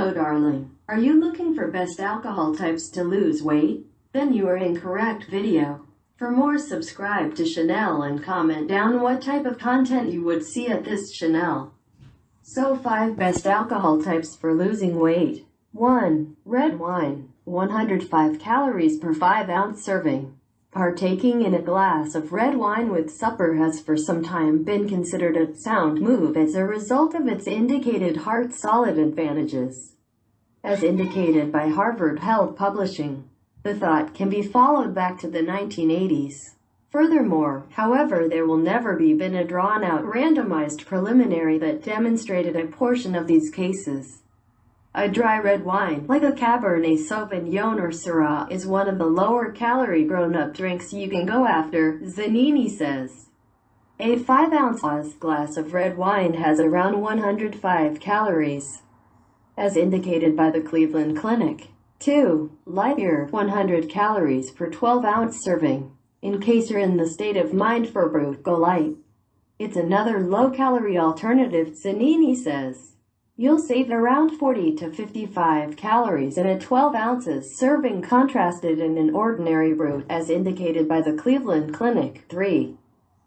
Hello darling, are you looking for best alcohol types to lose weight? Then you are in correct video. For more, subscribe to Chanel and comment down what type of content you would see at this channel. So 5 best alcohol types for losing weight. 1. Red wine, 105 calories per 5-ounce serving. Partaking in a glass of red wine with supper has for some time been considered a sound move as a result of its indicated heart-solid advantages. As indicated by Harvard Health Publishing, the thought can be followed back to the 1980s. Furthermore, however, there will never be been a drawn-out randomized preliminary that demonstrated a portion of these cases. A dry red wine, like a Cabernet Sauvignon or Syrah, is one of the lower-calorie grown-up drinks you can go after, Zanini says. A 5-ounce glass of red wine has around 105 calories, as indicated by the Cleveland Clinic. 2. Light beer, 100 calories per 12-ounce serving. In case you're in the state of mind for brute, go light. It's another low-calorie alternative, Zanini says. You'll save around 40 to 55 calories in a 12 ounces serving contrasted in an ordinary brute, as indicated by the Cleveland Clinic. 3.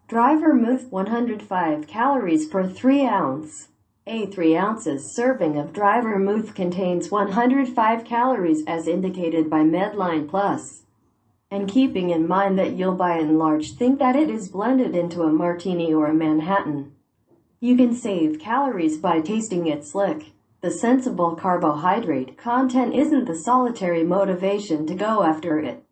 Dry vermouth, 105 calories per 3 ounce. A 3 ounces serving of dry vermouth contains 105 calories as indicated by Medline Plus. And keeping in mind that you'll by and large think that it is blended into a martini or a Manhattan, you can save calories by tasting it slick. The sensible carbohydrate content isn't the solitary motivation to go after it.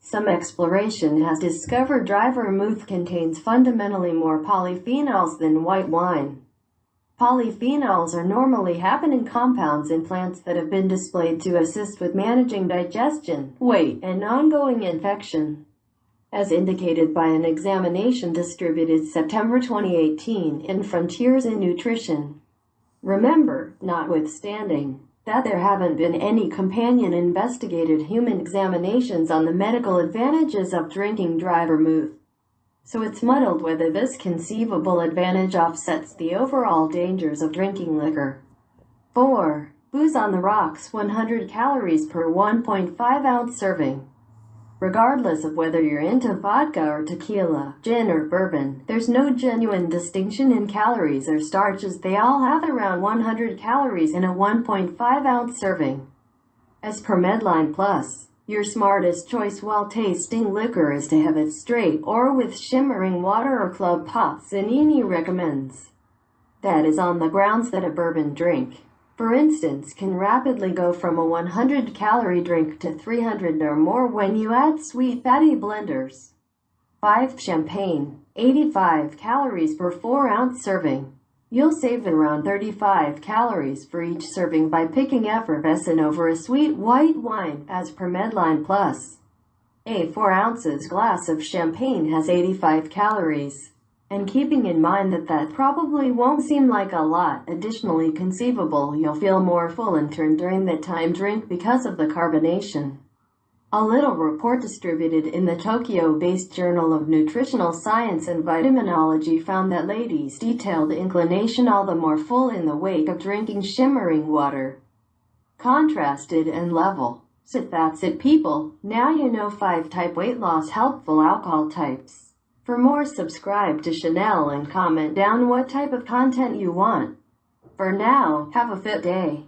Some exploration has discovered dry vermouth contains fundamentally more polyphenols than white wine. Polyphenols are normally happening compounds in plants that have been displayed to assist with managing digestion, weight, and ongoing infection, as indicated by an examination distributed September 2018 in Frontiers in Nutrition. Remember, notwithstanding that there haven't been any companion investigated human examinations on the medical advantages of drinking dry vermouth, so it's muddled whether this conceivable advantage offsets the overall dangers of drinking liquor. 4. Booze on the rocks, 100 calories per 1.5 ounce serving. Regardless of whether you're into vodka or tequila, gin or bourbon, there's no genuine distinction in calories or starches. They all have around 100 calories in a 1.5 ounce serving. As per Medline Plus, your smartest choice while tasting liquor is to have it straight or with shimmering water or club pop, Zanini recommends. That is on the grounds that a bourbon drink, for instance, can rapidly go from a 100-calorie drink to 300 or more when you add sweet fatty blenders. 5. Champagne, 85 calories per 4-ounce serving. You'll save around 35 calories for each serving by picking effervescent over a sweet white wine, as per Medline Plus. A 4 ounces glass of champagne has 85 calories. And keeping in mind that probably won't seem like a lot, additionally conceivable you'll feel more full in turn during that time drink because of the carbonation. A little report distributed in the Tokyo-based Journal of Nutritional Science and Vitaminology found that ladies' detailed inclination all the more full in the wake of drinking shimmering water. Contrasted and level. So that's it, people. Now you know 5 type weight loss helpful alcohol types. For more, subscribe to Chanel and comment down what type of content you want. For now, have a fit day.